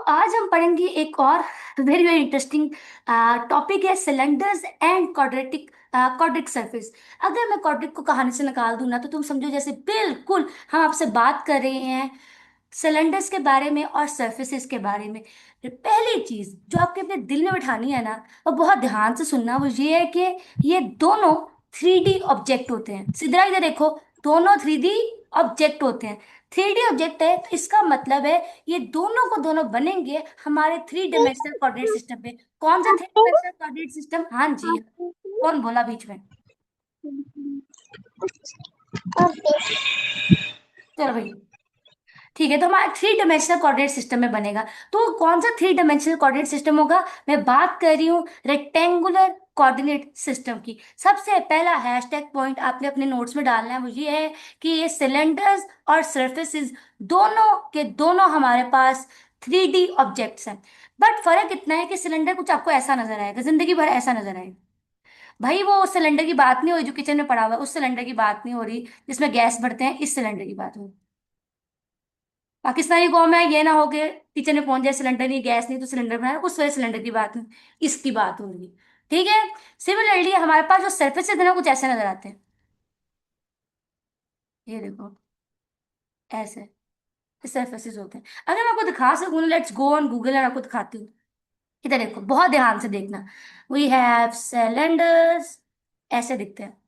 आज हम पढ़ेंगे एक और वेरी वेरी इंटरेस्टिंग टॉपिक है cylinders and quadratic quadric surface. अगर मैं क्वाड्रिक को कहानी से निकाल दूं ना तो तुम समझो जैसे बिल्कुल हम आपसे बात कर रहे हैं सिलेंडर्स के बारे में और सरफेसेस के बारे में। पहली चीज जो आपके अपने दिल में बिठानी है ना, वो बहुत ध्यान से सुनना, वो ये है कि ये दोनों थ्री डी ऑब्जेक्ट होते हैं। सीधा इधर देखो, दोनों थ्री डी ऑब्जेक्ट होते हैं। थ्री डी ऑब्जेक्ट है तो इसका मतलब है ये दोनों को दोनों बनेंगे हमारे थ्री डायमेंशनल कोऑर्डिनेट सिस्टम पे। कौन सा थ्री डायमेंशनल कोऑर्डिनेट सिस्टम? हाँ जी, कौन बोला बीच में? चलो भाई, ठीक है, तो हमारा थ्री डायमेंशनल कोऑर्डिनेट सिस्टम में बनेगा। तो कौन सा थ्री डायमेंशनल कोऑर्डिनेट सिस्टम होगा? मैं बात कर रही हूँ रेक्टेंगुलर कोऑर्डिनेट सिस्टम की। सबसे पहला हैशटैग पॉइंट आपने अपने नोट्स में डालना है, वो ये है कि ये सिलेंडर्स और सरफेसेस दोनों के दोनों हमारे पास थ्री डी ऑब्जेक्ट्स हैं। बट फर्क इतना है कि सिलेंडर कुछ आपको ऐसा नजर आएगा, जिंदगी भर ऐसा नजर आएगा। भाई वो उस सिलेंडर की बात नहीं हो रही जो किचन में पड़ा हुआ है, उस सिलेंडर की बात नहीं हो रही जिसमें गैस भरते हैं, इस सिलेंडर की बात हो रही। पाकिस्तानी कौम है, ये ना हो के किचन में पहुंच जाए, सिलेंडर नहीं, गैस नहीं, तो सिलेंडर बनाया, उस वजह सिलेंडर की बात नहीं, इसकी बात हो रही है। ठीक है। सिमिलरली हमारे पास जो सरफेस है ना, कुछ ऐसे नजर आते हैं। ये देखो, ऐसे सरफेसेस होते हैं। अगर मैं आपको दिखा सकूँ, लेट्स गो ऑन गूगल और आपको दिखाती हूँ। इधर देखो, बहुत ध्यान से देखना। वी हैव सिलेंडर्स, ऐसे दिखते हैं।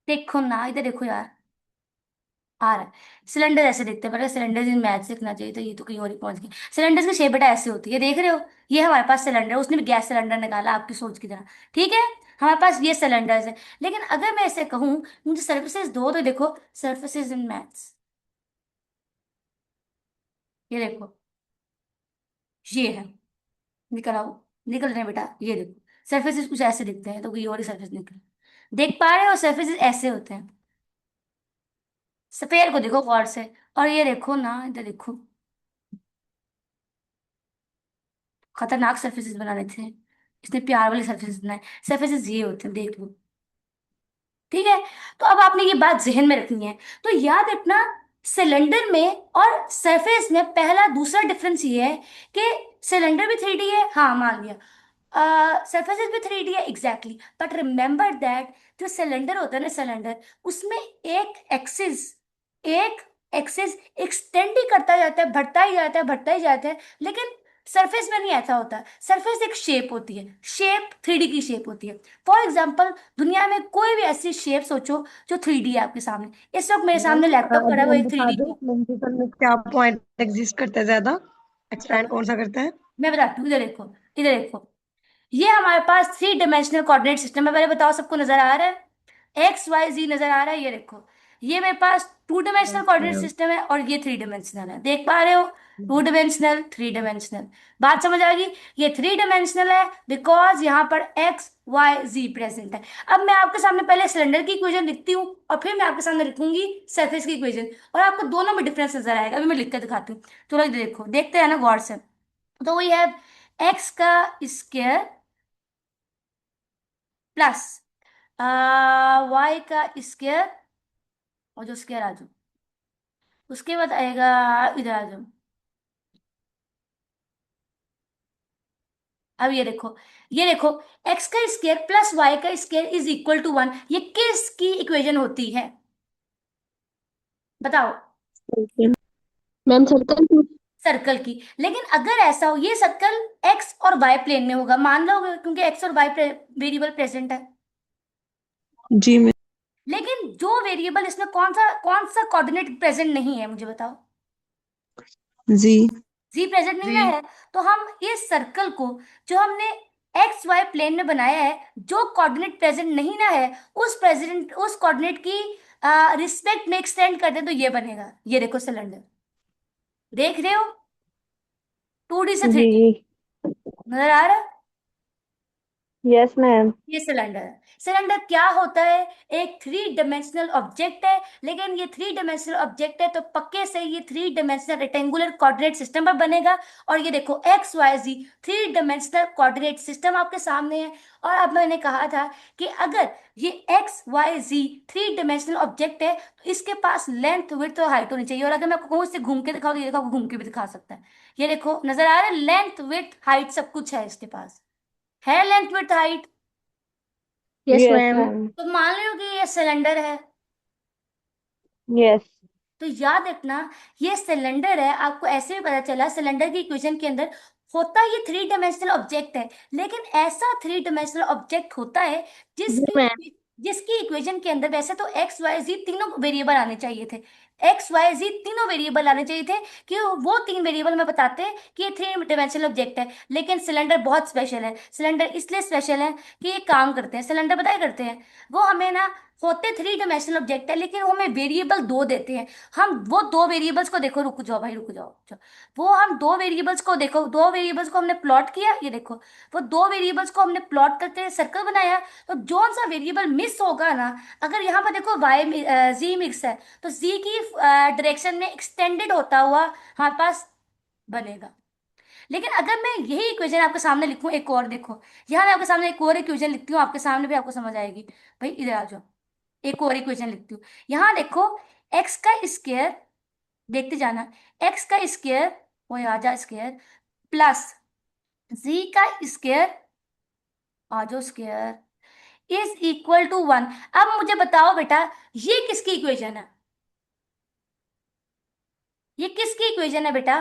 देखो ना, इधर देखो यार, आ रहा है। सिलेंडर ऐसे दिखते हैं, पर सिलेंडर इन मैथ सीखना चाहिए, तो ये तो कहीं और ही पहुंच गए। सिलेंडर की शेप बेटा ऐसे होती है, देख रहे हो? ये हमारे पास सिलेंडर, उसने भी गैस सिलेंडर निकाला आपकी सोच की तरह। ठीक है, हमारे पास ये सिलेंडर्स है। लेकिन अगर मैं ऐसे कहूँ मुझे सर्फेसेस दो, तो देखो सर्फेसेस इन मैथ्स, ये देखो, ये है, निकल आओ, निकल रहे हैं बेटा, ये देखो। सर्फेसेस कुछ ऐसे दिखते हैं, तो कोई और ही सर्फेस निकले। देख पा रहे हो? सर्फेसेस ऐसे होते हैं। सफेद को देखो गौर से, और ये देखो ना, इधर देखो, खतरनाक सर्फेसेस बनाने थे, इसने प्यार वाले सर्फेसेस बनाए। सर्फेसेस ये होते हैं, देख लो। ठीक है, तो अब आपने ये बात जहन में रखनी है। तो याद रखना, सिलेंडर में और सरफेस में पहला दूसरा डिफरेंस ये है कि सिलेंडर भी थ्री डी है, हाँ मान लिया, सरफेसेस भी थ्री डी है, एग्जैक्टली, बट रिमेंबर दैट जो सिलेंडर होता है ना, सिलेंडर, उसमें एक एक्सिस एक्सटेंड ही करता जाता है, बढ़ता ही जाता है, बढ़ता ही जाता है। लेकिन सरफेस में नहीं ऐसा होता। सरफेस एक शेप होती है, शेप थ्री डी की शेप होती है। फॉर एग्जाम्पल, दुनिया में कोई भी ऐसी शेप सोचो जो थ्री डी है आपके सामने। इस वक्त मेरे मैम सामने लैपटॉप पड़ा है, वो मैम एक थ्री बता डी दो का। प्रिंसिपल में क्या पॉइंट एग्जिस्ट करता है ज्यादा एक्सपैंड बताओ, कौन सा करता है। मैं बताती हूँ, इधर देखो, इधर देखो, ये हमारे पास थ्री डायमेंशनल कोऑर्डिनेट सिस्टम है। पहले बताओ, सबको नजर आ रहा है? एक्स वाई जी नजर आ रहा है? ये देखो, ये मेरे पास two dimensional coordinate ma'am system है और ये थ्री डायमेंशनल है, देख पा रहे हो? Two dimensional, three dimensional. बात समझ आ गई? ये थ्री डायमेंशनल है बिकॉज यहाँ पर एक्स वाई जी प्रेजेंट है। अब मैं आपके सामने पहले सिलेंडर की इक्वेशन लिखती हूँ और फिर मैं आपके सामने लिखूंगी सरफेस की इक्वेशन, और आपको दोनों में डिफरेंस नजर आएगा। अभी मैं लिख कर दिखाती हूँ, चलो ये देखो, देखते हैं ना गौर से। तो वही है, एक्स का स्क्वायर प्लस वाई का स्क्वायर, और जो स्क्वायर आ जाओ, उसके बाद आएगा, इधर आ जाओ। अब ये देखो, एक्स का स्क्वायर प्लस वाई का square is equal to one. ये किसकी इक्वेशन होती है? बताओ। Ma'am circle to. सर्कल की। लेकिन अगर ऐसा हो, ये सर्कल एक्स और वाई प्लेन में होगा, मान लो, क्योंकि एक्स और वाई वेरिएबल प्रेजेंट है। जी मैम। लेकिन जो वेरिएबल इसमें कौन सा कोऑर्डिनेट प्रेजेंट नहीं है, मुझे बताओ। जी। जी प्रेजेंट नहीं ना जी। है। तो हम इस सर्कल को, जो हमने एक्स वाई प्लेन में बनाया है, जो कोऑर्डिनेट प्रेजेंट नहीं ना है, उस कोऑर्डिनेट की रिस्पेक्ट में एक्सटेंड कर दे तो ये बनेगा। ये देखो सिलेंडर, देख रहे हो? टू डी से थ्री जी। डी नजर आ रहा है? Yes ma'am. ये सिलेंडर है। सिलेंडर क्या होता है? एक थ्री डिमेंशनल ऑब्जेक्ट है। लेकिन ये थ्री डिमेंशनल ऑब्जेक्ट है तो पक्के से ये three dimensional rectangular coordinate system पर बनेगा। और ये देखो एक्स वाई जी थ्री डिमेंशनल कोऑर्डिनेट सिस्टम आपके सामने है। और अब मैंने कहा था कि अगर ये एक्स वाई जी थ्री डिमेंशनल ऑब्जेक्ट है तो इसके पास लेंथ विड्थ और हाइट होनी चाहिए। और अगर मैं आपको कहूँ इससे घूम के दिखाओ तो ये देखो आपको घूम के भी दिखा सकता है। ये देखो नजर आ रहा है, लेंथ विड्थ हाइट सब कुछ है इसके पास। है length width height. Yes yes ma'am. तो मान लो कि ये सिलेंडर है। यस। तो याद रखना ये सिलेंडर है। आपको ऐसे भी पता चला सिलेंडर की इक्वेशन के अंदर होता ये थ्री डायमेंशनल ऑब्जेक्ट है। लेकिन ऐसा थ्री डायमेंशनल ऑब्जेक्ट होता है जी मैम। जिसकी जिसकी इक्वेशन के अंदर वैसे तो एक्स वाई जी तीनों वेरिएबल आने चाहिए थे। एक्स वाई जी तीनों वेरिएबल आने चाहिए थे कि वो तीन वेरिएबल में बताते हैं कि ये थ्री डायमेंशनल ऑब्जेक्ट है। लेकिन सिलेंडर बहुत स्पेशल है। सिलेंडर इसलिए स्पेशल है कि ये काम करते हैं। सिलेंडर पता है करते हैं, वो हमें ना होते थ्री डायमेंशनल ऑब्जेक्ट है लेकिन वो हमें वेरिएबल दो देते हैं। हम वो दो वेरिएबल्स को देखो, रुक जाओ भाई रुक जाओ, वो हम दो वेरिएबल्स को देखो, दो वेरिएबल्स को हमने प्लॉट किया, ये देखो वो दो वेरिएबल्स को हमने प्लॉट करके सर्कल बनाया। तो जोन सा वेरिएबल मिस होगा ना, अगर यहाँ पर देखो वाई जी मिक्स है तो जी की डायरेक्शन में एक्सटेंडेड होता हुआ हमारे पास बनेगा। लेकिन अगर मैं यही इक्वेशन आपके सामने लिखूं एक और, देखो यहाँ मैं आपके सामने एक और इक्वेशन लिखती हूँ, आपके सामने भी आपको समझ आएगी। भाई इधर आ जाओ, एक और इक्वेशन लिखती हूँ। यहाँ देखो एक्स का स्क्वायर, देखते जाना, एक्स का स्क्वायर वो आ जा स्क्वायर प्लस जी का स्क्वायर आ जाओ square is equal to one. अब मुझे बताओ बेटा ये किसकी इक्वेशन है? ये किसकी इक्वेशन है बेटा?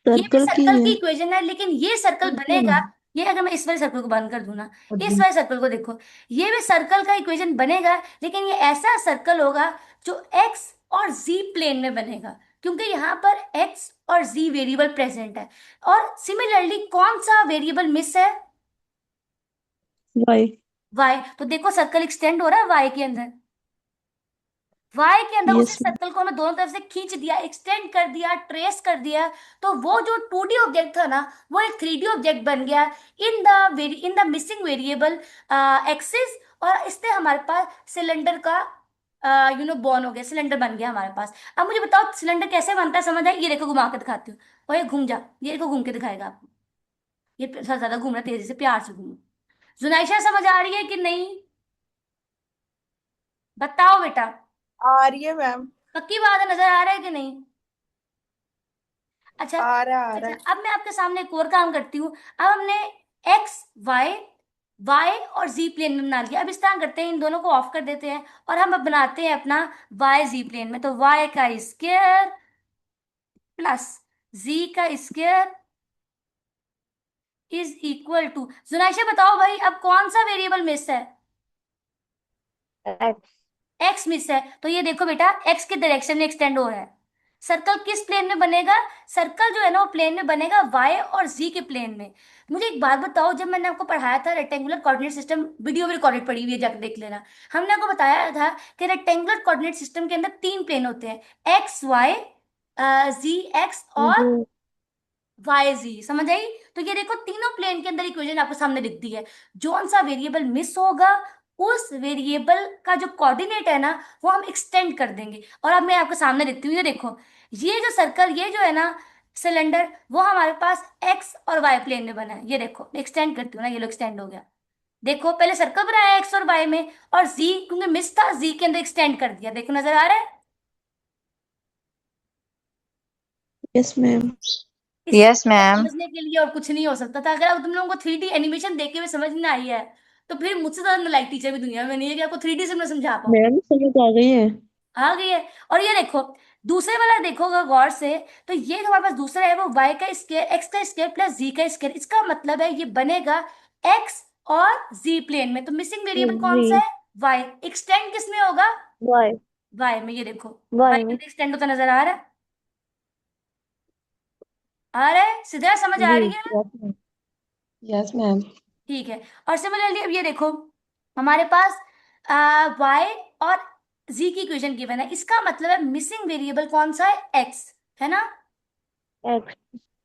ये भी सर्कल की सर्कल है। की इक्वेशन है लेकिन ये सर्कल बनेगा। ये अगर मैं इस वाले सर्कल को बंद कर दूं ना, इस वाले सर्कल को देखो, ये भी सर्कल का इक्वेशन बनेगा लेकिन ये ऐसा सर्कल होगा जो एक्स और जी प्लेन में बनेगा क्योंकि यहाँ पर एक्स और जी वेरिएबल प्रेजेंट है। और सिमिलरली कौन सा वेरिएबल मिस है? वाई। वाई। तो देखो सर्कल एक्सटेंड हो रहा है वाई के अंदर। वाई के अंदर उसी यस मैम। सर्कल को हमें दोनों तरफ से खींच दिया, एक्सटेंड कर दिया, ट्रेस कर दिया। तो वो जो टू डी ऑब्जेक्ट था ना वो एक थ्री डी ऑब्जेक्ट बन गया in the missing variable axis. और इससे हमारे पास सिलेंडर का बॉर्न हो गया, सिलेंडर बन गया हमारे पास। अब मुझे बताओ सिलेंडर कैसे बनता है, समझ आई? ये देखो घुमा के दिखाती हूँ। और ये घूम जा, ये देखो घूम के दिखाएगा आपको। ये ज्यादा घूम रहा है, तेजी से प्यार से घूमो। जुनाइशा समझ आ रही है कि नहीं? बताओ बेटा। आ रही है मैम। पक्की बात है, नजर आ रहा है कि नहीं? अच्छा। आ रहा अच्छा है। अब मैं आपके सामने एक और काम करती हूँ। अब हमने एक्स वाई वाई और जी प्लेन में बना लिया। अब इस तरह करते हैं, इन दोनों को ऑफ कर देते हैं और हम अब बनाते हैं अपना वाई जी प्लेन में। तो वाई का स्क्वायर प्लस जी का स्क्वायर इज इक्वल टू, जुनाइशा बताओ भाई अब कौन सा वेरिएबल मिस है? एक्स। एक्स मिस है। तो ये देखो बेटा एक्स के डायरेक्शन में एक्सटेंड हो रहा है। सर्कल किस प्लेन में बनेगा? सर्कल जो है ना वो प्लेन में बनेगा वाई और जी के प्लेन में। मुझे एक बात बताओ, जब मैंने आपको पढ़ाया था रेक्टेंगुलर कोऑर्डिनेट सिस्टम, वीडियो भी रिकॉर्डेड पड़ी हुई है जाकर देख लेना। हमने आपको बताया था कि रेक्टेंगुलर कोऑर्डिनेट सिस्टम के अंदर तीन प्लेन होते हैं, एक्स वाई जी एक्स और जी। वाई जी, समझ आई? तो ये देखो तीनों प्लेन के अंदर इक्वेशन आपको सामने दिख दी है। जोन सा वेरिएबल मिस होगा उस वेरिएबल का जो कोऑर्डिनेट है ना वो हम एक्सटेंड कर देंगे। और अब मैं आपके सामने लिखती हूँ, ये देखो ये जो सर्कल, ये जो है ना सिलेंडर, वो हमारे पास एक्स और वाई प्लेन में बना है। ये देखो मैं एक्सटेंड करती हूँ ना, ये लो एक्सटेंड हो गया। देखो पहले सर्कल बनाया एक्स और वाई में, और जी क्योंकि मिस था जी के अंदर एक्सटेंड कर दिया। देखो नजर आ रहा है? Yes ma'am. इससे यस ज्यादा मैम। समझने के लिए और कुछ नहीं हो सकता था। अगर अब तुम लोगों को थ्री डी एनिमेशन देख के भी समझ नहीं आई है तो फिर मुझसे ज्यादा नालायक टीचर भी दुनिया में नहीं है कि आपको थ्री डी से मैं समझा पाऊँ। मैम समझ आ गई है। आ गई है। और ये देखो दूसरे वाला देखो अगर गौर से, तो ये जो हमारे पास दूसरा है वो वाई का स्क्वायर एक्स का स्क्वायर प्लस जी का स्क्वायर। इसका मतलब है ये बनेगा एक्स और जी प्लेन में। तो मिसिंग वेरिएबल कौन जी। सा है? वाई। एक्सटेंड किस में होगा? वाई। वाई में। ये देखो वाई वाई के में। अंदर एक्सटेंड होता नजर आ रहा है? आ रहा है सीधा समझ आ जी। रही है? Yes ma'am. Yes ma'am. ठीक है। और सिमिलरली अब ये देखो हमारे पास वाई और जी की इक्वेशन गिवन है। इसका मतलब है मिसिंग वेरिएबल कौन सा है? एक्स है ना? एक्स।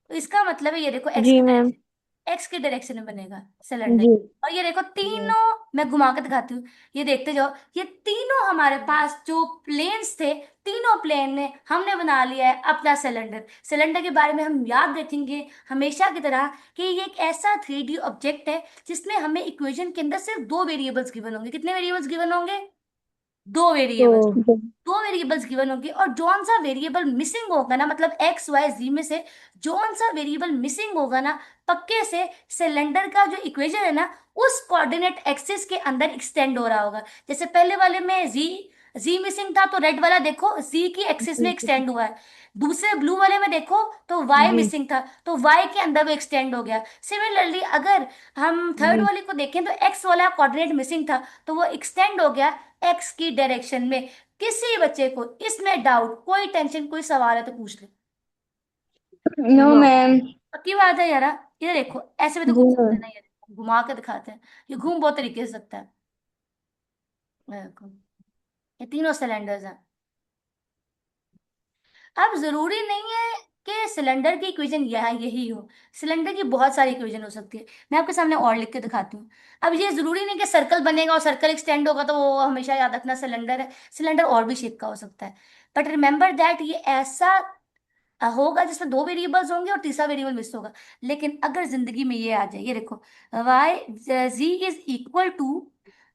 तो इसका मतलब है ये देखो एक्स जी की मैम। डायरेक्शन, एक्स की डायरेक्शन में बनेगा सिलेंडर। जी। और ये देखो यस। तीनों, मैं घुमा के दिखाती हूँ, ये देखते जाओ, ये तीनों हमारे पास जो प्लेन्स थे, तीनों प्लेन में हमने बना लिया है अपना सिलेंडर। सिलेंडर के बारे में हम याद रखेंगे हमेशा की तरह कि ये एक ऐसा 3D ऑब्जेक्ट है जिसमें हमें इक्वेशन के अंदर सिर्फ दो वेरिएबल्स गिवन होंगे। कितने वेरिएबल्स गिवन होंगे? दो तो वेरिएबल्स। दो वेरिएबल्स गिवन होगी, और जौन सा वेरिएबल मिसिंग होगा ना, मतलब एक्स वाई जी में से जौन सा वेरिएबल मिसिंग होगा ना, पक्के से सिलेंडर का जो इक्वेशन है ना, उस कोऑर्डिनेट एक्सिस के अंदर एक्सटेंड हो रहा होगा। जैसे पहले वाले में जी जी मिसिंग था, तो रेड वाला देखो जी की एक्सिस में एक्सटेंड हुआ है। दूसरे ब्लू वाले में देखो तो वाई जी। मिसिंग था, तो वाई के अंदर वो एक्सटेंड हो गया। सिमिलरली अगर हम थर्ड जी। वाले को देखें तो एक्स वाला कोऑर्डिनेट मिसिंग था, तो वो एक्सटेंड हो गया एक्स की डायरेक्शन में। किसी बच्चे को इसमें डाउट, कोई टेंशन, कोई सवाल है तो पूछ ले। No ma'am. पक्की बात है यार? ये देखो ऐसे भी तो जी घूम सकते मैम। हैं ना, ये देखो, घुमा के दिखाते हैं। ये घूम बहुत तरीके से सकता है। ये देखो, ये तीनों सिलेंडर्स हैं। अब जरूरी नहीं है कि सिलेंडर की इक्वेशन यह यही हो। सिलेंडर की बहुत सारी इक्वेशन हो सकती है। मैं आपके सामने और लिख के दिखाती हूँ। अब ये जरूरी नहीं कि सर्कल बनेगा और सर्कल एक्सटेंड होगा तो वो हमेशा याद रखना सिलेंडर है। सिलेंडर और भी शेप का हो सकता है। बट रिमेंबर दैट ये ऐसा होगा जिसमें दो वेरिएबल्स होंगे और तीसरा वेरिएबल मिस होगा। लेकिन अगर जिंदगी में ये आ जाए, ये देखो, y z is equal to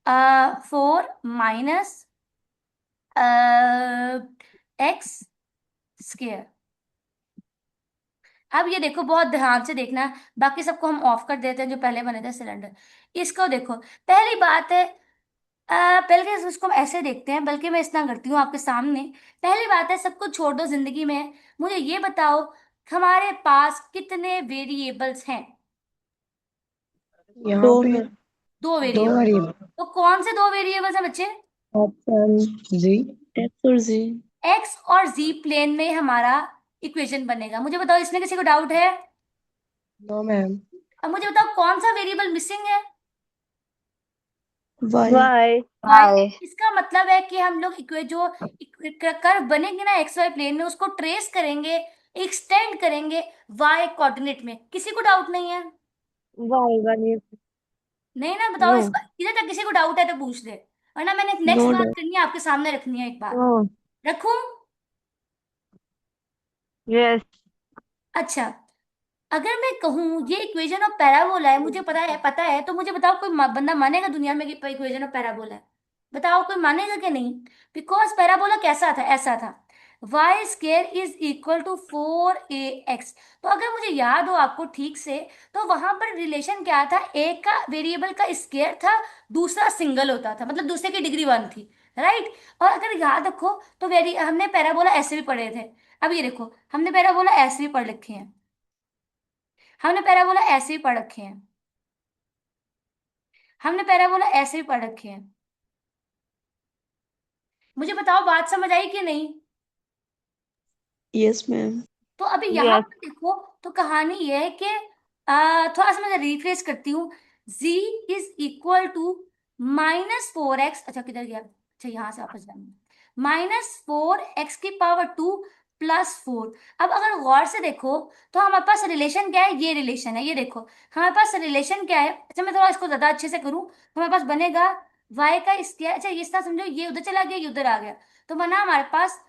4 x square. अब ये देखो, बहुत ध्यान से देखना, बाकी सबको हम ऑफ कर देते हैं जो पहले बने थे सिलेंडर। इसको देखो, पहली बात है, पहले इसको हम ऐसे देखते हैं, बल्कि मैं इतना करती हूँ आपके सामने। पहली बात है, सब कुछ छोड़ दो जिंदगी में, मुझे ये बताओ हमारे पास कितने वेरिएबल्स हैं? यहाँ दो पे में। दो दो वेरिएबल। वेरिएबल। तो कौन से दो वेरिएबल्स हैं बच्चे? ऑप्शन जी। एक्स और जी। एक्स और जी प्लेन में हमारा इक्वेशन बनेगा। मुझे बताओ, इसमें किसी को डाउट है? No ma'am. अब मुझे बताओ कौन सा वेरिएबल मिसिंग है? वाई। वाई। वाई। इसका मतलब है कि हम लोग जो कर्व बनेंगे ना एक्स वाई प्लेन में, उसको ट्रेस करेंगे, एक्सटेंड करेंगे वाई कोऑर्डिनेट में। किसी को डाउट नहीं है? वाई वाली। नहीं ना? बताओ, नो। इस बार इधर तक किसी को डाउट है तो पूछ ले, वरना मैंने नो नेक्स्ट बात डाउट। करनी है, आपके सामने रखनी है एक बात। नो। रखूं? यस। अच्छा, अगर मैं कहूं ये इक्वेशन ऑफ पैराबोला है, मुझे पता है, तो मुझे बताओ कोई बंदा मानेगा दुनिया में कि इक्वेशन ऑफ पैराबोला है? बताओ कोई मानेगा कि नहीं? बिकॉज पैराबोला कैसा था, ऐसा था, y square is equal to 4ax। तो अगर मुझे याद हो आपको ठीक से, तो वहां पर रिलेशन क्या था? एक का वेरिएबल का स्केयर था, दूसरा सिंगल होता था, मतलब दूसरे की डिग्री 1 थी, राइट? और अगर याद रखो तो वेरी हमने पैराबोला ऐसे भी पढ़े थे। अब ये देखो, हमने पैराबोला ऐसे भी पढ़ रखे हैं, हमने पैराबोला ऐसे ही पढ़ रखे हैं, हमने पैराबोला ऐसे ही पढ़ रखे हैं। मुझे बताओ बात समझ आई कि नहीं? Yes ma'am. तो अभी यहाँ यस। पर देखो, तो कहानी ये है कि थोड़ा सा मैं रिफ्रेश करती हूँ। z is equal to -4x, अच्छा किधर गया, अच्छा यहाँ से वापस जाना, -4x⁴ +4। अब अगर गौर से देखो तो हमारे पास रिलेशन क्या है? ये रिलेशन है, ये देखो हमारे पास रिलेशन क्या है। अच्छा मैं थोड़ा इसको ज्यादा अच्छे से करूँ, हमारे पास बनेगा y का स्क्वायर, अच्छा ये इतना समझो, ये उधर चला गया, ये उधर आ गया, तो बना हमारे पास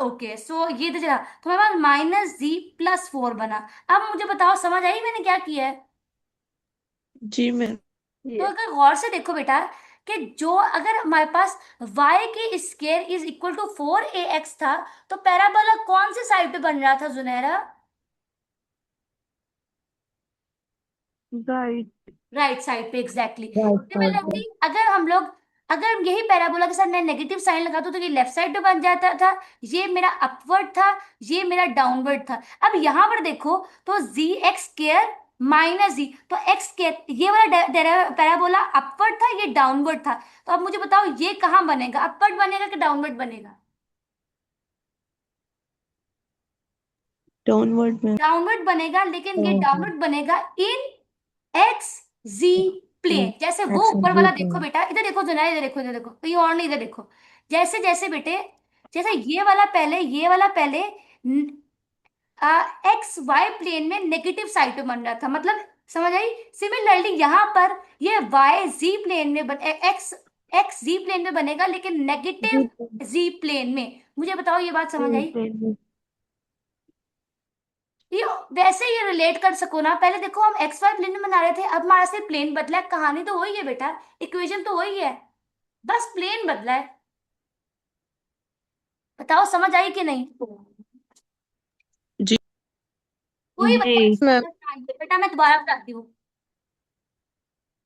ओके, सो ये तो चला, तो हमारे पास -z+4 बना। अब मुझे बताओ समझ आई मैंने क्या किया है? जी मैम। तो यस। अगर गौर से देखो बेटा, कि जो अगर हमारे पास y की square is equal to 4ax था, तो पैराबोला कौन से साइड पे बन रहा था जुनैरा? राइट। राइट साइड पे, एग्जैक्टली। राइट साइड पे। सिमिलरली अगर हम लोग, अगर यही पैराबोला के साथ मैं नेगेटिव साइन लगा दूं तो ये लेफ्ट साइड पे बन जाता था, ये मेरा अपवर्ड था, ये मेरा डाउनवर्ड था। अब यहाँ पर देखो, तो जी एक्स स्केयर -z, तो एक्स स्केयर, ये वाला पैराबोला अपवर्ड था, ये डाउनवर्ड था। तो अब मुझे बताओ ये कहाँ बनेगा? अपवर्ड बनेगा कि डाउनवर्ड बनेगा? डाउनवर्ड में। डाउनवर्ड बनेगा, लेकिन ये डाउनवर्ड बनेगा इन एक्स जी प्लेन। जैसे वो एक्स ऊपर जी वाला, पे। देखो बेटा इधर देखो, जो इधर देखो, इधर देखो, कहीं और नहीं, इधर देखो। जैसे जैसे बेटे, जैसे ये वाला पहले, ये वाला पहले एक्स वाई प्लेन में नेगेटिव साइड पे बन रहा था, मतलब समझ आई? सिमिलरली यहाँ पर ये वाई जी प्लेन में एक्स एक्स जी प्लेन में बनेगा, लेकिन जी नेगेटिव जी प्लेन में। मुझे बताओ ये बात समझ आई? प्लेन। ये वैसे ये रिलेट कर सको ना, पहले देखो हम एक्स वाई प्लेन में बना रहे थे, अब हमारा से प्लेन बदला है, कहानी तो वही है बेटा, इक्वेशन तो वही है, बस प्लेन बदला है। बताओ समझ आई कि नहीं? जी कोई बच्चा जी मैम। समझ ना आई हो बेटा, मैं दोबारा बताती हूँ,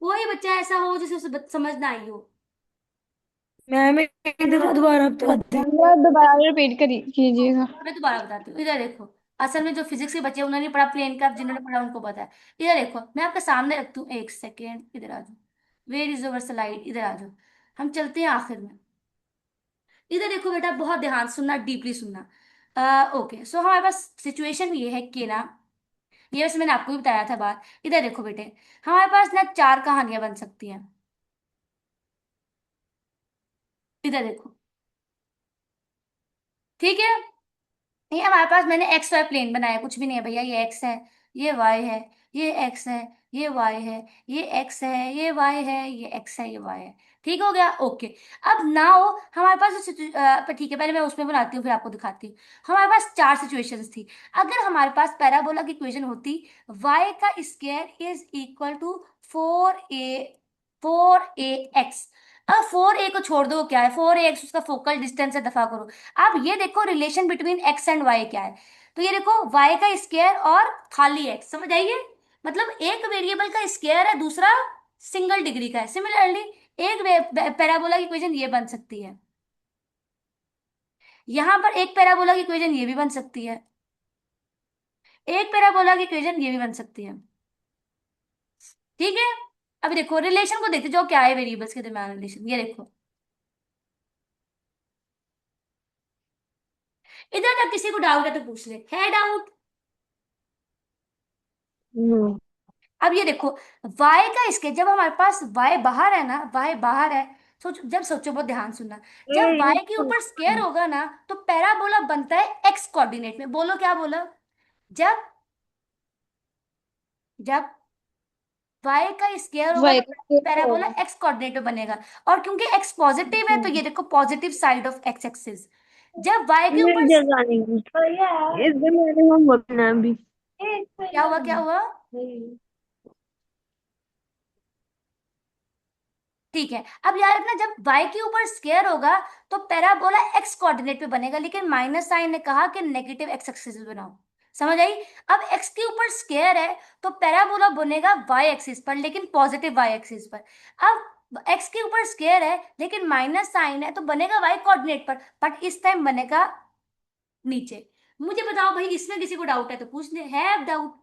कोई बच्चा ऐसा हो जिसे उसे समझ ना आई हो। मैम इधर दोबारा बताते हैं। दोबारा रिपीट करी कीजिएगा। मैं दोबारा बताती हूँ, इधर देखो। असल में जो फिजिक्स के बच्चे हैं, उन्होंने पढ़ा प्लेन का, जिन्होंने पढ़ा उनको पता है। इधर देखो, मैं आपके सामने रखती हूँ, एक सेकेंड, इधर आ जाओ। वेयर इज योर स्लाइड, इधर आ जाओ। हम चलते हैं आखिर में। इधर देखो बेटा, बहुत ध्यान से सुनना, डीपली सुनना। ओके, सो हमारे पास सिचुएशन ये है कि ना, ये वैसे मैंने आपको भी बताया था बात। इधर देखो बेटे, हमारे पास ना चार कहानियां बन सकती हैं। इधर देखो, ठीक है? ये हमारे पास, मैंने एक्स वाई प्लेन बनाया, कुछ भी नहीं है भैया, ये एक्स है, ये वाई है, ये एक्स है, ये वाई है, ये एक्स है, ये वाई है, ये एक्स है, ये वाई है। ठीक हो गया? ओके। अब नाउ हमारे पास पर ठीक है, पहले मैं उसमें बनाती हूँ फिर आपको दिखाती हूँ। हमारे पास चार सिचुएशंस थी। अगर हमारे पास पैराबोला की इक्वेशन होती, y का square is equal to 4a अब 4a को छोड़ दो, क्या है 4ax, उसका फोकल डिस्टेंस है, दफा करो। अब ये देखो relation between x and y क्या है। तो ये देखो, वाई का स्क्वायर और खाली एक्स, समझ आइए? मतलब एक वेरिएबल का स्क्वायर है, दूसरा सिंगल डिग्री का है। सिमिलरली एक पैराबोला की इक्वेशन ये बन सकती है, यहां पर एक पैराबोला की इक्वेशन ये भी बन सकती है, एक पैराबोला की इक्वेशन ये भी बन सकती है। ठीक है? अब देखो रिलेशन को देखते जाओ, क्या है वेरिएबल्स के दरम्यान रिलेशन, ये देखो। इधर अगर किसी को डाउट है तो पूछ ले, है डाउट? नो। अब ये देखो, y का इसके, जब हमारे पास y बाहर है ना, y बाहर है, सोचो बहुत ध्यान सुनना। जब y के ऊपर स्केयर होगा ना, तो पैराबोला बनता है x कोऑर्डिनेट में। बोलो क्या बोला? जब जब y का स्केयर होगा वाई तो का स्क्वायर पैराबोला होगा। x कोऑर्डिनेट में बनेगा। और क्योंकि x पॉजिटिव है, तो ये देखो positive side of x axis. जब y के मेरी ऊपर जगह नहीं है। इस दिन मैंने हम बोलना अभी। क्या हुआ, क्या हुआ? ठीक है, अब याद रखना, जब y के ऊपर स्क्वायर होगा तो पैराबोला x कोऑर्डिनेट पे बनेगा, लेकिन माइनस साइन ने कहा कि नेगेटिव x एक्सिस बनाओ। समझ आई? अब x के ऊपर स्क्वायर है, तो पैराबोला बनेगा y एक्सिस पर, लेकिन पॉजिटिव y एक्सिस पर। अब x के ऊपर स्क्वायर है, लेकिन माइनस साइन है, तो बनेगा y कोऑर्डिनेट पर, बट इस टाइम बनेगा नीचे। मुझे बताओ भाई, इसमें किसी को डाउट है तो पूछ ले, है डाउट?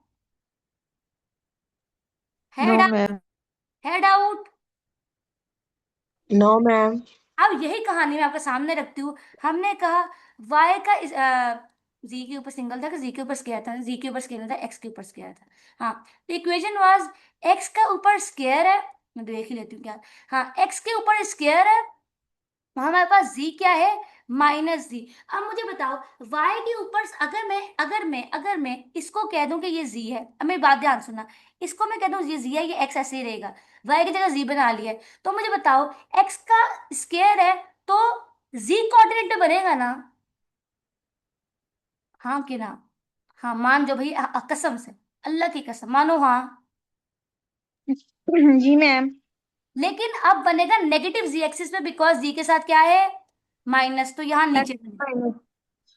है नो डाउट? मैम। है डाउट? No ma'am. अब यही कहानी मैं आपके सामने रखती हूँ। हमने कहा y का जी के ऊपर सिंगल था कि जी के ऊपर स्क्वायर था, जी के ऊपर स्क्वायर था, एक्स के ऊपर स्क्वायर था। हाँ, तो इक्वेशन वाज, एक्स का ऊपर स्क्वायर है, मैं देख ही लेती हूँ क्या। हाँ, एक्स के ऊपर स्क्वायर है, हमारे पास जी क्या है, माइनस जी। अब मुझे बताओ, y के ऊपर अगर मैं इसको कह दूं कि ये z है, अब मेरी बात ध्यान सुनना, इसको मैं कह दूं ये z है, ये x ऐसे ही रहेगा, y की जगह z बना लिया है, तो मुझे बताओ x का स्क्वायर है, तो z कोऑर्डिनेट पे बनेगा ना? हाँ कि ना? हाँ मान जाओ भाई, कसम से, अल्लाह की कसम मानो, हाँ। जी मैम। लेकिन अब बनेगा नेगेटिव जी एक्सिस पे, बिकॉज जी के साथ क्या है, माइनस, तो यहाँ नीचे बनेगा। माइनस।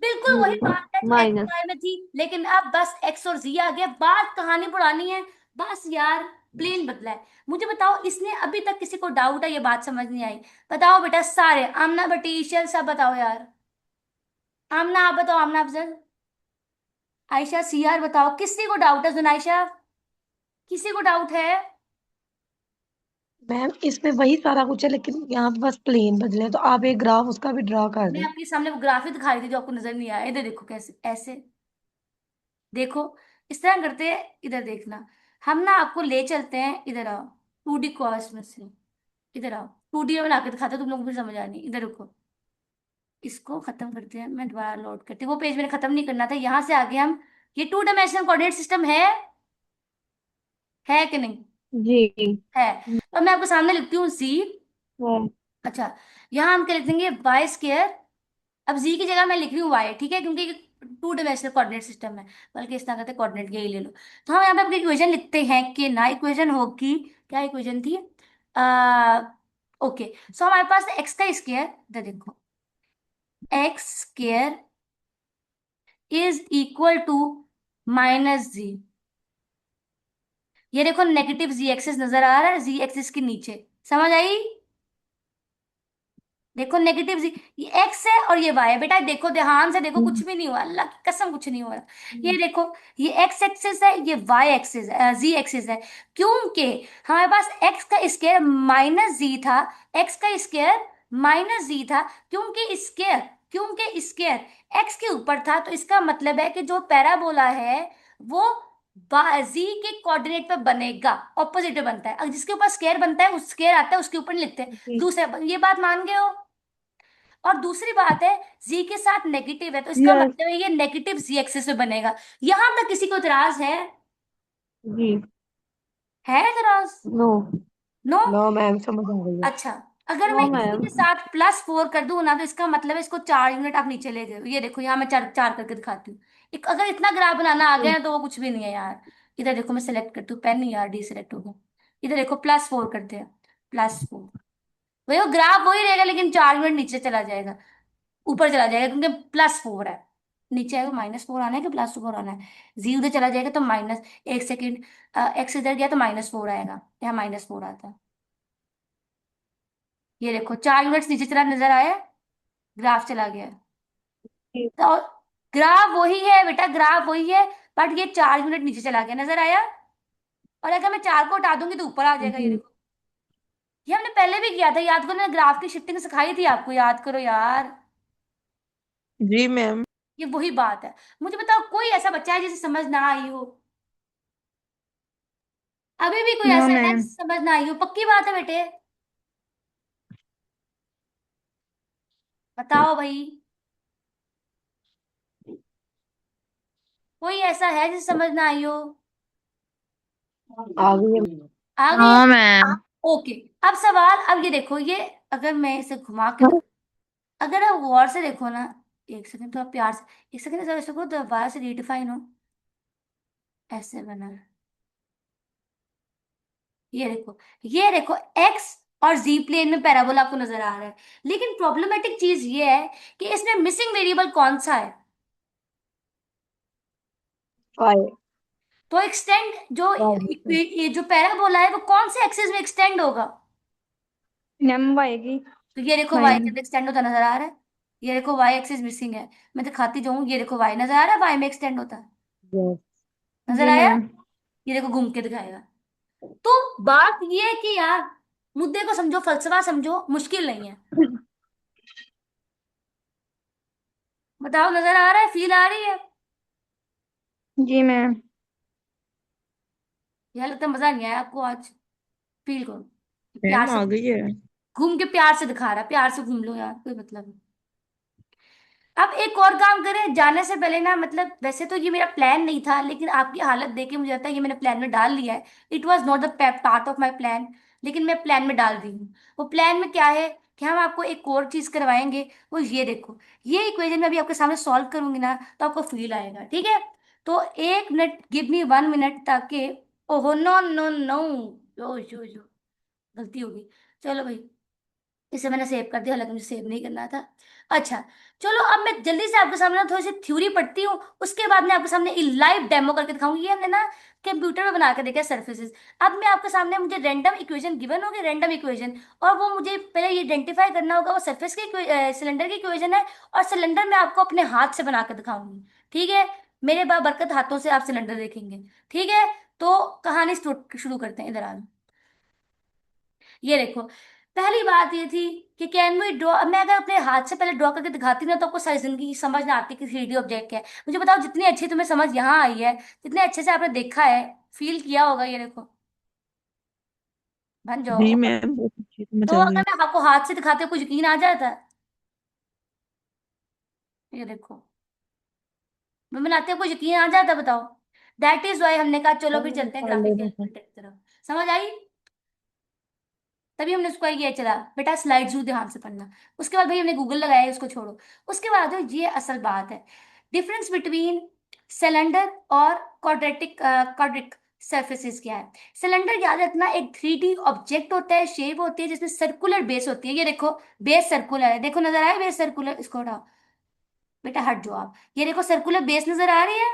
बिल्कुल वही बात है जो एक्स माइनस। वाई में थी, लेकिन अब बस एक्स और जी आ गया, बात कहानी पुरानी है, बस यार, प्लेन बदला है। मुझे बताओ, इसने अभी तक किसी को डाउट है, ये बात समझ नहीं आई? बताओ बेटा सारे, आमना बटीशल सब बताओ यार। आमना आप बताओ, आमना अफजल, आयशा सीआर बताओ, किसी को डाउट है? जुनाइशा, किसी को डाउट है? मैम इसमें वही सारा कुछ है, लेकिन यहाँ पे बस प्लेन बदले हैं, तो आप एक ग्राफ उसका भी ड्रा कर मैं दें। आपके सामने वो ग्राफ ही दिखा रही थी जो आपको नजर नहीं आया। इधर देखो कैसे, ऐसे देखो, इस तरह करते हैं। इधर देखना, हम ना आपको ले चलते हैं, इधर आओ, 2D कॉस में से, इधर आओ, 2D में बना के दिखाते हैं, तुम लोग भी समझ आनी, इधर रुको। इसको खत्म करते हैं, मैं दोबारा लोड करती हूँ, वो पेज मैंने खत्म नहीं करना था, यहाँ से आगे हम, ये 2 डायमेंशनल कोऑर्डिनेट सिस्टम है। है कि नहीं? जी। है। तो मैं आपके सामने लिखती हूँ जी। हाँ। अच्छा, यहाँ हम क्या लिख देंगे, वाई स्केयर। अब जी की जगह मैं लिख रही हूँ वाई, ठीक है, क्योंकि टू डायमेंशनल कोऑर्डिनेट सिस्टम है, बल्कि इस तरह करते कोऑर्डिनेट यही ले लो। तो हम यहाँ पे अपनी इक्वेशन लिखते हैं कि ना, इक्वेशन होगी, क्या इक्वेशन थी, आ, ओके। सो हमारे पास एक्स का स्केयर, देखो, X square is equal to minus G. ये देखो नेगेटिव जी एक्सिस नजर आ रहा है, जी एक्सिस के नीचे, समझ आई? देखो नेगेटिव जी, ये एक्स है और ये वाई है, बेटा देखो ध्यान से देखो, कुछ भी नहीं हुआ, अल्लाह की कसम कुछ नहीं हुआ। ये देखो, ये एक्स एक्सिस है, ये वाई एक्सिस है, जी एक्सिस है। क्योंकि हमारे पास एक्स का स्क्वायर माइनस जी था, एक्स का स्क्वायर माइनस जी था, क्योंकि स्क्वायर एक्स के ऊपर था, तो इसका मतलब है कि जो पैराबोला है वो जी के कोऑर्डिनेट पे बनेगा, ऑपोजिट में बनता है। अब जिसके ऊपर स्क्वायर बनता है, उस स्क्वायर आता है उसके ऊपर नहीं लिखते। जी। दूसरे, ये बात मान गए हो? और दूसरी बात है, जी के साथ नेगेटिव है, तो इसका यस। मतलब है ये नेगेटिव जी एक्सिस में बनेगा। यहां तक किसी को इतराज है? जी। है इतराज? नो। नो। नो मैम, समझ आ गई है। अच्छा, अगर मैं नो इसी मैम। के साथ प्लस 4 कर दूं ना, तो इसका मतलब है इसको 4 यूनिट आप नीचे ले गए हो। ये देखो यहाँ मैं चार चार करके दिखाती हूँ। एक अगर इतना ग्राफ बनाना आ गया जी। ना, तो वो कुछ भी नहीं है यार। इधर देखो, मैं सेलेक्ट करती हूँ, पेन नहीं यार, डी सेलेक्ट हो गया। इधर देखो +4 करते हैं, +4। वही वो ग्राफ वही रहेगा, लेकिन 4 यूनिट नीचे चला जाएगा, ऊपर चला जाएगा, क्योंकि +4 है। नीचे आएगा -4 आना है कि +4 आना है? जी उधर चला जाएगा तो माइनस, 1 सेकेंड, एक्स इधर गया तो -4 आएगा, यहाँ -4 आता है। ये देखो 4 यूनिट्स नीचे चला, नजर आया? ग्राफ चला गया है। जी। तो ग्राफ वही है बेटा, ग्राफ वही है, बट ये 4 यूनिट नीचे चला गया, नजर आया? और अगर मैं 4 को हटा दूंगी तो ऊपर आ जाएगा, ये जी। देखो। ये हमने पहले भी किया था, याद करो ना, ग्राफ की शिफ्टिंग सिखाई थी आपको, याद करो यार। जी मैम। ये वही बात है। मुझे बताओ, कोई ऐसा बच्चा है जिसे समझ ना आई हो? अभी भी कोई नो ऐसा है मैम। जिसे समझ ना आई हो? पक्की बात है बेटे? बताओ भाई, कोई ऐसा है जिसे समझ ना आई हो? आ गई है। आ गई है? हाँ मैम। ओके। अब सवाल, अब ये देखो, ये अगर मैं इसे घुमा के अगर आप गौर से देखो ना, 1 सेकंड, तो आप प्यार से, 1 सेकंड ऐसा वैसे को दोबारा से रीडिफाइन हो, ऐसे बना है। ये देखो एक्स और जी प्लेन में पैराबोला आपको नजर आ रहा है, लेकिन प्रॉब्लमेटिक चीज ये है कि इसमें मिसिंग वेरिएबल कौन सा है? फाइव। तो एक्सटेंड जो, फाइव। ये जो पैराबोला है वो कौन से एक्सिस में एक्सटेंड होगा? नम आएगी। तो ये देखो वाई फाइव। जब एक्सटेंड होता नजर आ रहा है, ये देखो वाई एक्सिस मिसिंग है। मैं दिखाती जाऊँ, ये देखो वाई नजर आ रहा है, वाई में एक्सटेंड होता है, यस। नजर जी आया? मैम। ये देखो घूम के दिखाएगा। तो बात ये है कि यार, मुद्दे को समझो, फलसफा समझो, मुश्किल नहीं है। बताओ, नजर आ रहा है, फील आ रही है? जी मैम। यार लगता है मजा नहीं आया आपको आज। फील करो, प्यार मैम से आ गई है। घूम के, प्यार से दिखा रहा है, प्यार से घूम लो यार, कोई मतलब नहीं। अब एक और काम करें जाने से पहले ना, मतलब वैसे तो ये मेरा प्लान नहीं था, लेकिन आपकी हालत देख के मुझे लगता है ये मैंने प्लान में डाल लिया है। It was not the part of my plan, लेकिन मैं प्लान में डाल दी हूँ। वो प्लान में क्या है कि हम आपको एक और चीज करवाएंगे, वो ये देखो, ये इक्वेशन में अभी आपके सामने सॉल्व करूंगी ना, तो आपको फील आएगा, ठीक है? तो 1 मिनट, गिव मी 1 मिनट, ताकि, ओहो नो नो नो, यो गलती हो गई। चलो भाई, इसे मैंने सेव कर दिया, हालांकि मुझे सेव नहीं करना था। अच्छा, चलो अब मैं जल्दी से आपके सामने ना थोड़ी सी थ्योरी पढ़ती हूँ, उसके बाद मैं आपके सामने लाइव डेमो करके दिखाऊंगी। ये हमने ना कंप्यूटर में बना के देखा सरफेसेस। अब मैं आपके सामने, मुझे रैंडम इक्वेशन गिवन होगी, रैंडम इक्वेशन, और वो मुझे पहले ये आइडेंटिफाई करना होगा वो सरफेस की, सिलेंडर की इक्वेशन है, और सिलेंडर मैं आपको अपने हाथ से बना के दिखाऊंगी, ठीक है? मेरे बाबरकत हाथों से आप सिलेंडर देखेंगे, ठीक है? तो कहानी शुरू करते हैं, इधर आ जाओ। ये देखो, पहली बात ये थी कि कैन वी ड्रॉ, मैं अगर अपने हाथ से पहले ड्रॉ करके दिखाती ना, तो आपको सारी जिंदगी की समझ ना आती कि 3D ऑब्जेक्ट क्या है। मुझे बताओ, जितनी अच्छी तुम्हें समझ यहाँ आई है, जितने अच्छे से आपने देखा है, फील किया होगा, ये देखो, बन जी जाओ। मैम, बहुत अच्छी समझ तो आ अगर गई। मैं आपको हाथ से दिखाते कुछ यकीन आ जाता है? ये देखो, मैं बनाते कुछ यकीन आ जाता, बताओ? दैट इज वाई हमने कहा चलो फिर मैम चलते हैं निकाल ले ग्राफिक रहा था। कैलकुलेटर की तरफ। समझ आई? तभी हमने उसको ये चला बेटा, स्लाइड जरूर ध्यान से पढ़ना। उसके बाद भाई हमने गूगल लगाया, उसको छोड़ो। उसके बाद ये असल बात है, डिफरेंस बिटवीन सिलेंडर और क्वाड्रेटिक क्वाड्रिक सरफेसेस क्या है। सिलेंडर याद रखना एक 3D ऑब्जेक्ट होता है, शेप होती है जिसमें सर्कुलर बेस होती है। ये देखो, बेस सर्कुलर है, देखो नजर आया बेस सर्कुलर? इसको हटाओ बेटा, हट जाओ आप। ये देखो सर्कुलर बेस नजर आ रही है?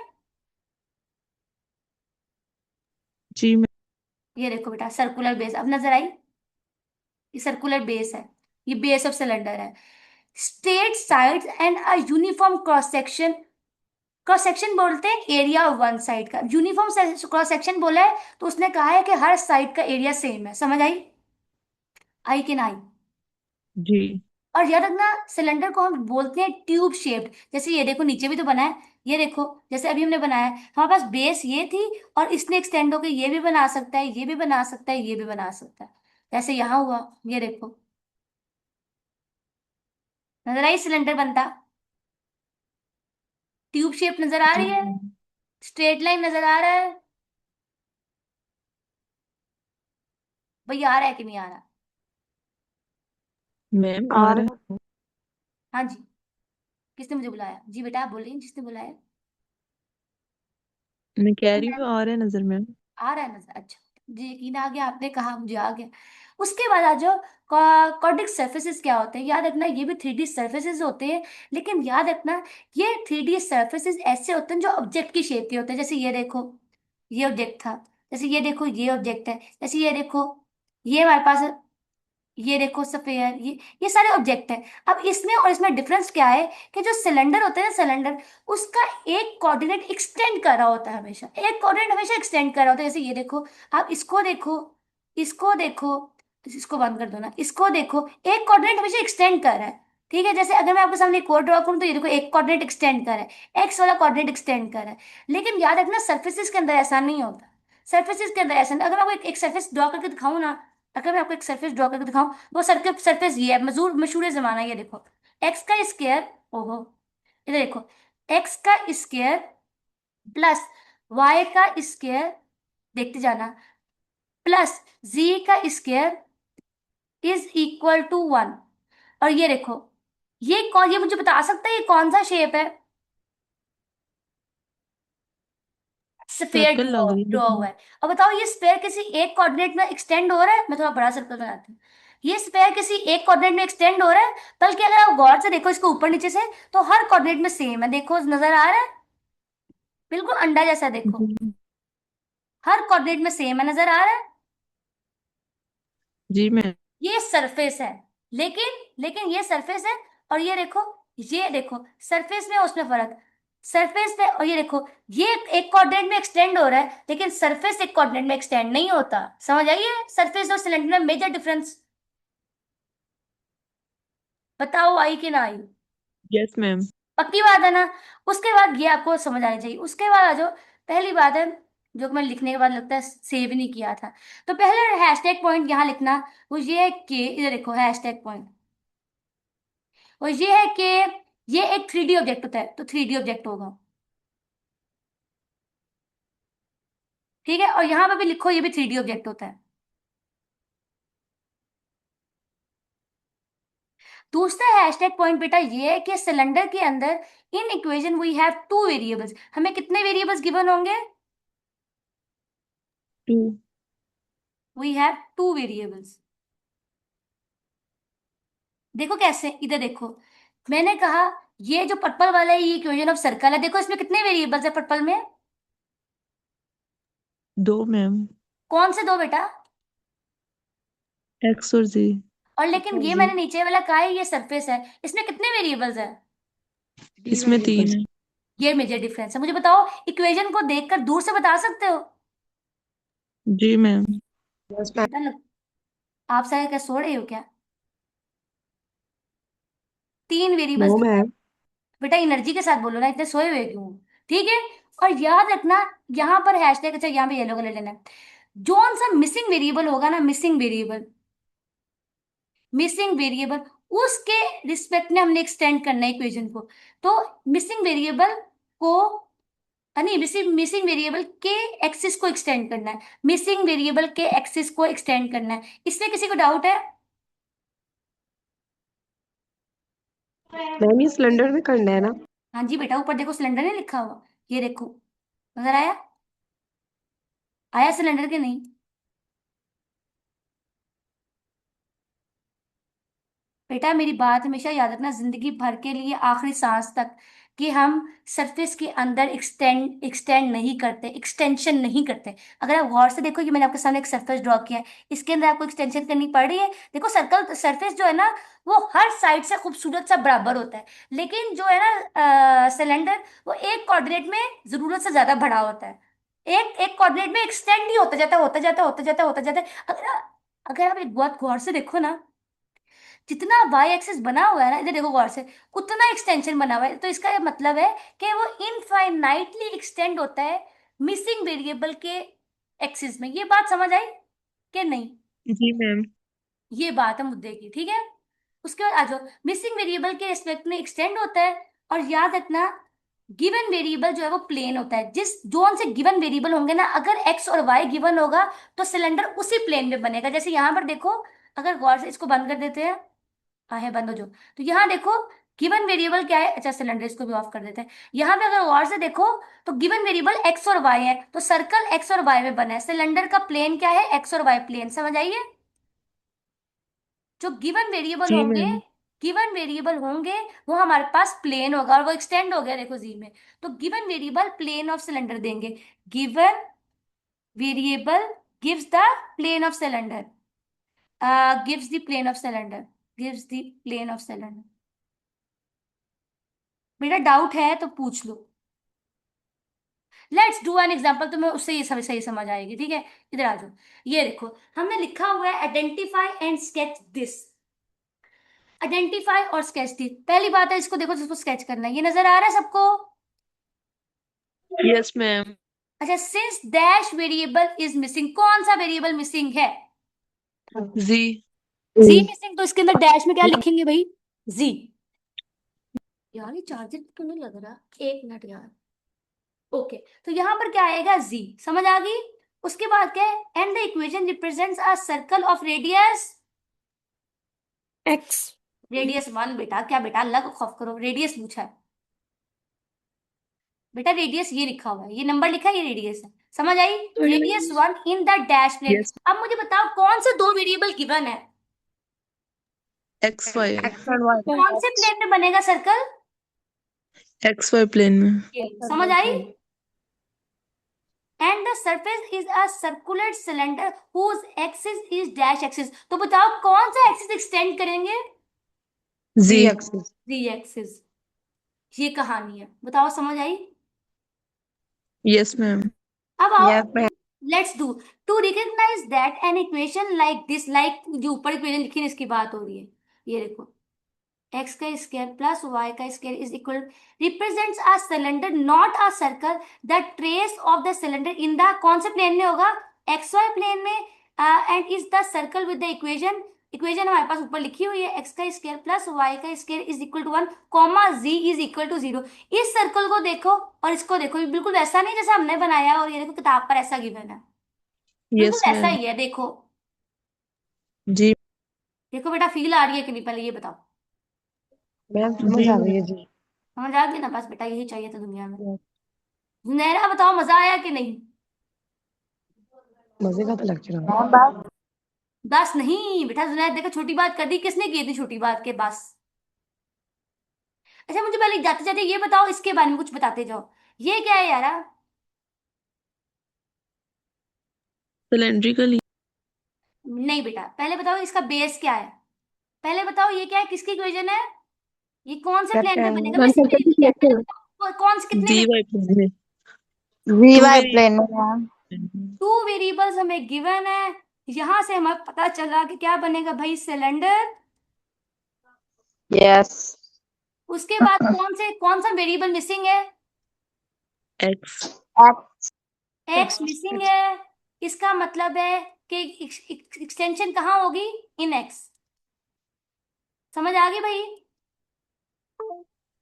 जी मैम। ये देखो बेटा सर्कुलर बेस अब नजर आई? ये सर्कुलर बेस है, ये बेस ऑफ सिलेंडर है। Straight sides and a uniform cross section. Cross section बोलते हैं एरिया ऑफ वन साइड का। यूनिफॉर्म क्रॉस सेक्शन बोला है तो उसने कहा है कि हर साइड का एरिया सेम है। समझ आई? आई कि ना आई? जी। और याद रखना सिलेंडर को हम बोलते हैं ट्यूब शेप्ड। जैसे ये देखो नीचे भी तो बना है, ये देखो जैसे अभी हमने बनाया है, हमारे पास बेस ये थी और इसने एक्सटेंड होकर ये भी बना सकता है, ये भी बना सकता है, ये भी बना सकता है। जैसे यहाँ हुआ, ये देखो नजर आई सिलेंडर बनता? ट्यूब शेप नजर आ जी रही है? मैम। स्ट्रेट लाइन नजर आ रहा है? भैया आ रहा है कि नहीं आ रहा? मैम आ रहा है। हाँ जी। किसने मुझे बुलाया? जी बेटा आप बोलिए, जिसने बुलाया। मैं कह तो रही मैं, हूँ आ रहा है नजर मैम। आ रहा है नजर? अच्छा, जी यकीन आ गया, आपने कहा मुझे आ गया। उसके बाद आ जाओ, कॉर्डिक सर्फेसिस क्या होते हैं। याद रखना ये भी 3D सर्फेसिस होते हैं, लेकिन याद रखना ये 3D सर्फेसिस ऐसे होते हैं जो ऑब्जेक्ट की शेप के होते हैं। जैसे ये देखो, ये ऑब्जेक्ट था। जैसे ये देखो, ये ऑब्जेक्ट है। जैसे ये देखो, ये हमारे पास, ये देखो सफेयर, ये सारे ऑब्जेक्ट हैं। अब इसमें और इसमें डिफरेंस क्या है कि जो सिलेंडर होता है ना, सिलेंडर उसका एक कोऑर्डिनेट एक्सटेंड कर रहा होता है हमेशा, एक कोऑर्डिनेट हमेशा एक्सटेंड कर रहा होता है। जैसे ये देखो, आप इसको देखो, इसको देखो, इसको बंद कर दो ना, इसको देखो, एक कोऑर्डिनेट हमेशा एक्सटेंड कर रहा है। ठीक है, जैसे अगर मैं आपके सामने एक और ड्रॉ करूं तो ये देखो एक कोऑर्डिनेट एक्सटेंड कर रहा है, एक्स वाला कोऑर्डिनेट एक्सटेंड कर रहा है। लेकिन याद रखना सरफेसेस के अंदर ऐसा नहीं होता। सरफेसेस के अंदर ऐसा नहीं। अगर मैं आपको एक सरफेस ड्रॉ करके दिखाऊं ना, अगर मैं आपको एक सरफेस ड्रॉ करके दिखाऊं, वो सरफेस सरफेस ये है, मजूर मशहूर जमाना। ये देखो एक्स का स्क्वायर, ओहो, इधर देखो, एक्स का स्क्वायर प्लस वाई का स्क्वायर, देखते जाना, प्लस जी का square is equal to one. और ये देखो, ये कौन, ये मुझे बता सकता है ये कौन सा शेप है? स्फेयर सर्कल ड्रॉ लग रही है ड्रॉ हुआ लेकिन। है। अब बताओ ये स्फेयर किसी एक कोऑर्डिनेट में एक्सटेंड हो रहा है? मैं थोड़ा बड़ा सर्कल बनाती हूँ। ये स्फेयर किसी एक कोऑर्डिनेट में एक्सटेंड हो रहा है, बल्कि अगर आप गौर से देखो इसको ऊपर नीचे से, तो हर कोऑर्डिनेट में सेम है। देखो नजर आ रहा है? बिल्कुल अंडा जैसा, देखो जी। हर कोऑर्डिनेट में सेम है, नजर आ रहा है? जी मैम। ये सरफेस है, लेकिन ये सरफेस है। और ये देखो सरफेस में उसमें फर्क, सरफेस पे, और ये देखो ये एक कोऑर्डिनेट में एक्सटेंड हो रहा है, लेकिन सरफेस एक कोऑर्डिनेट में एक्सटेंड नहीं होता। समझ आइए सरफेस और सिलेंडर में मेजर डिफरेंस? बताओ आई कि ना आई? Yes ma'am. पक्की बात है ना? उसके बाद ये आपको समझ आनी चाहिए। उसके बाद आ जाओ, पहली बात है जो कि मैं लिखने के बाद लगता है सेव नहीं किया था, तो पहले हैशटैग पॉइंट यहाँ लिखना। वो ये है कि, इधर देखो हैशटैग पॉइंट, वो ये है कि ये एक 3D ऑब्जेक्ट होता है, तो 3D ऑब्जेक्ट होगा। ठीक है, और यहाँ पे भी लिखो ये भी 3D ऑब्जेक्ट होता है। दूसरा हैशटैग पॉइंट बेटा ये है कि सिलेंडर के अंदर in equation we have two variables. हमें कितने वेरिएबल्स गिवन होंगे? Two. We have two variables. देखो कैसे, इधर देखो, मैंने कहा ये जो पर्पल वाला है ये इक्वेशन ऑफ सर्कल है। देखो इसमें कितने वेरिएबल्स है पर्पल में? दो मैम। कौन से दो बेटा? एक्स और जी। और एक्स लेकिन और ये जी। मैंने नीचे वाला कहा है ये सरफेस है, इसमें कितने वेरिएबल्स है? इसमें तीन है। ये मेजर डिफरेंस है। मुझे बताओ इक्वेशन को देखकर दूर से बता सकते हो? जी मैम। बेटा आप सारे क्या सो रहे हो क्या? तीन वेरिएबल्स नो दिखा है। मैम। बेटा एनर्जी के साथ बोलो ना, इतने सोए हुए क्यों? ठीक है, और याद रखना यहाँ पर हैशटैग, अच्छा यहाँ पे येलो कलर लेना है। जोन सा मिसिंग वेरिएबल होगा ना, मिसिंग वेरिएबल, मिसिंग वेरिएबल उसके रिस्पेक्ट में हमने एक्सटेंड करना है इक्वेशन को। तो मिसिंग वेरिएबल को नहीं, मिसिंग मिसिंग वेरिएबल के एक्सिस को एक्सटेंड करना है, मिसिंग वेरिएबल के एक्सिस को एक्सटेंड करना है। इसमें किसी को डाउट है? मैम ये सिलेंडर में करना है ना? हाँ जी बेटा, ऊपर देखो सिलेंडर नहीं लिखा हुआ, ये देखो, नजर आया? आया सिलेंडर के नहीं? बेटा मेरी बात हमेशा याद रखना, जिंदगी भर के लिए आखिरी सांस तक, कि हम सरफेस के अंदर एक्सटेंड एक्सटेंड नहीं करते, एक्सटेंशन नहीं करते। अगर आप गौर से देखो कि मैंने आपके सामने एक सरफेस ड्रॉ किया है, इसके अंदर आपको एक्सटेंशन करनी पड़ रही है। देखो सर्कल सरफेस जो है ना, वो हर साइड से खूबसूरत सा बराबर होता है, लेकिन जो है ना सिलेंडर, वो एक कोऑर्डिनेट में जरूरत से ज्यादा बड़ा होता है, एक एक कोऑर्डिनेट में एक्सटेंड ही होता जाता है, होता जाता है, होता जाता है, होता जाता है। अगर आप एक बात गौर से देखो ना, जितना वाई एक्सिस बना हुआ है ना, इधर देखो गौर से, उतना एक्सटेंशन बना हुआ है, तो इसका ये मतलब है कि वो इनफाइनाइटली एक्सटेंड होता है मिसिंग वेरिएबल के एक्सिस में। ये बात समझ आई कि नहीं? जी मैम। ये बात है मुद्दे की, ठीक है। उसके बाद आ जाओ, मिसिंग वेरिएबल के रिस्पेक्ट में एक्सटेंड होता है। और याद रखना, गिवन वेरिएबल जो है वो प्लेन होता है, जिस जोन से गिवन वेरिएबल होंगे ना, अगर एक्स और वाई गिवन होगा तो सिलेंडर उसी प्लेन में बनेगा। जैसे यहां पर देखो, अगर गौर से इसको बंद कर देते हैं, हाँ है बंद हो जो, तो यहाँ देखो गिवन वेरिएबल क्या है, अच्छा सिलेंडर इसको भी ऑफ कर देते हैं। यहाँ पे अगर गौर से देखो, तो गिवन वेरिएबल एक्स और वाई है, तो सर्कल एक्स और वाई में बना है, सिलेंडर का प्लेन क्या है, एक्स और वाई प्लेन। समझ आइए? जो गिवन वेरिएबल जी होंगे, मैम। गिवन वेरिएबल होंगे, वो हमारे पास प्लेन होगा, और वो एक्सटेंड हो गया देखो जी में, तो given variable plane of cylinder देंगे। Given variable gives the plane of cylinder, gives the plane of cylinder, gives the plane of cylinder. बेटा डाउट है तो पूछ लो। लेट्स डू एन एग्जाम्पल, तो मैं उससे ये सही सही समझ आएगी, ठीक है। इधर आ जाओ, ये देखो हमने लिखा हुआ है identify and sketch this. Identify और स्केच दिस, पहली बात है इसको देखो, जिसको स्केच करना है, ये नजर आ रहा है सबको? Yes ma'am. अच्छा, since dash variable is missing, कौन सा वेरिएबल मिसिंग है? जी। जी मिसिंग, तो इसके अंदर डैश में क्या लिखेंगे भाई? जी। यार ये चार्जर क्यों नहीं लग रहा, एक मिनट यार। ओके, तो यहां पर क्या आएगा, जी, समझ आ गई? उसके बाद क्या है, and the equation represents a circle of radius, x. Radius one. बेटा क्या बेटा, अल्लाह को खौफ करो, रेडियस पूछा है बेटा, रेडियस ये लिखा हुआ है, ये नंबर लिखा है, ये रेडियस है। समझ आई? Radius one in the dash plane. Yes. अब मुझे बताओ कौन से दो वेरिएबल गिवन है, एक्स वाई। एक्स और वाई। कौन से प्लेन में बनेगा सर्कल? एक्स वाई प्लेन में। ये समझ आई? And the surface is a circular cylinder whose axis is dash axis. तो बताओ कौन सा एक्सिस एक्सटेंड करेंगे? जी। G axis. ये कहानी है, बताओ समझ आई? Yes ma'am. अब आओ, yes ma'am. Let's do, to recognise that an equation like this, like जो ऊपर इक्वेशन लिखी है इसकी बात हो रही है, ये देखो, एक्स का स्क्वायर प्लस वाई का square is equal, represents a cylinder not a circle, the trace of the cylinder in the, कौन से प्लेन में होगा, एक्स वाई प्लेन में, and is the circle with the equation, equation हमारे पास ऊपर लिखी हुई है, एक्स का स्क्वायर प्लस वाई का square is equal to one, comma z is equal to zero. इस सर्कल को देखो और इसको देखो, ये बिल्कुल वैसा नहीं जैसा हमने बनाया, और ये देखो किताब पर ऐसा गिवन है, बिल्कुल यस वैसा मैम। ही है, देखो। जी। देखो बेटा फील आ रही है कि नहीं, पहले ये बताओ। मैम जी समझ आ गई है मैम। जी। समझ आ गई ना, बस बेटा यही चाहिए था दुनिया में। जुनैरा बताओ मजा आया कि नहीं? मजे का तो लेक्चर है। बस नहीं बेटा, जुनैर देखो छोटी बात कर दी, किसने की थी छोटी बात के बस? अच्छा मुझे पहले जाते जाते ये बताओ, इसके बारे में कुछ बताते जाओ, ये क्या है यारा? सिलेंड्रिकल। नहीं बेटा, पहले बताओ इसका बेस क्या है, पहले बताओ ये क्या है, किसकी इक्वेशन है, ये कौन से प्लेन पे बनेगा, मैम मिसिंग सर्कल की वेरिएबल कहते हैं फ्लेक्सिबल। ना, कौन से कितने जी वाई वेरिएबल? प्लेन में। We two y vary. Plane में मैम। टू वेरिएबल्स हमें गिवन है, यहां से हमें पता चला कि क्या बनेगा भाई, सिलेंडर। यस। उसके बाद कौन सा वेरिएबल मिसिंग है? एक्स। एक्स मिसिंग है, इसका मतलब है कि एक्सटेंशन कहाँ होगी, इन एक्स। समझ आ गई भाई?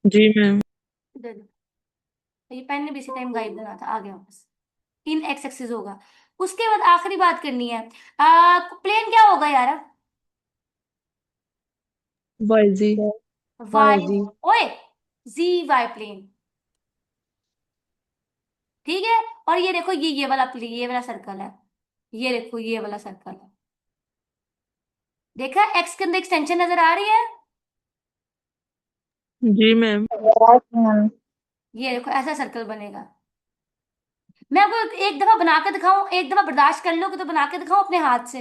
जी मैम। दे दो। ये पेन ने भी इसी टाइम गायब बना था, आ गया वापस। इन एक्स एक्सिस होगा। उसके बाद आखिरी बात करनी है, प्लेन क्या होगा यार? वाई जी। वाई। जी। ओए, जी वाई प्लेन। ठीक है। और ये देखो, ये वाला सर्कल है। ये देखो, ये वाला सर्कल है। देखा, एक्स के अंदर एक्सटेंशन नजर आ रही है? जी मैम। Yes ma'am. ये देखो, ऐसा सर्कल बनेगा। मैं आपको एक दफा बना के दिखाऊं, एक दफा बर्दाश्त कर लोगे तो बना के दिखाऊं अपने हाथ से?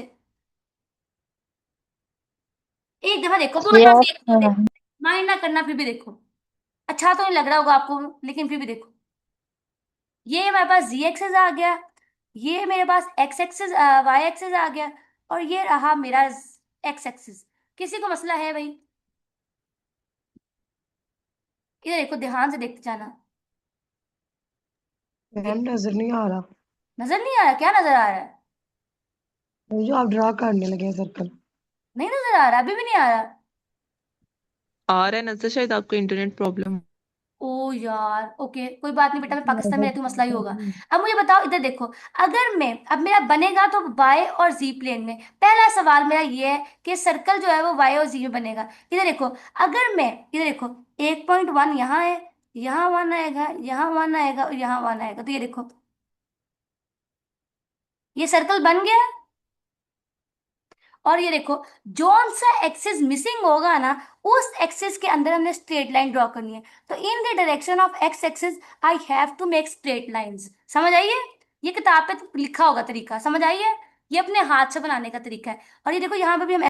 एक दफा देखो, तो अच्छा यस देखो, देखो। मैम। माइंड ना करना, फिर भी देखो। अच्छा तो नहीं लग रहा होगा आपको, लेकिन फिर भी देखो। ये हमारे पास जी एक्सेस आ गया, ये मेरे पास एक्स एक्सेस, वाई एक्सेस आ गया, और ये रहा मेरा एक्स एक्सेस। किसी को मसला है भाई? इधर देखो, ध्यान से देखते जाना। मैम नजर नहीं आ रहा। नजर नहीं आ रहा? क्या नजर आ रहा है? मुझे आप ड्रा करने लगे हैं सर्कल। नहीं नजर आ रहा? अभी भी नहीं आ रहा? आ रहा है नजर, शायद आपको इंटरनेट प्रॉब्लम। ओ यार, ओके कोई बात नहीं बेटा, मैं पाकिस्तान में रहती हूँ, मसला ही होगा। अब मुझे बताओ, इधर देखो। अगर मैं, अब मेरा बनेगा तो वाई और जी प्लेन में। पहला सवाल मेरा ये है कि सर्कल जो है वो वाई और जी में बनेगा। इधर देखो, अगर मैं, इधर देखो, 1.1 यहाँ है, यहाँ 1 आएगा, यहाँ 1 आएगा, और यहाँ 1 आएगा, तो ये देखो, ये सर्कल बन गया। और ये देखो, जौन सा एक्सिस मिसिंग होगा ना, उस एक्सिस के अंदर हमने स्ट्रेट लाइन ड्रॉ करनी है। तो in the direction of x axis I have to make straight lines. समझ आइए? ये किताब पे तो लिखा होगा तरीका, समझ आइए? ये अपने हाथ से बनाने का तरीका है। और ये देखो, यहाँ पे भी हम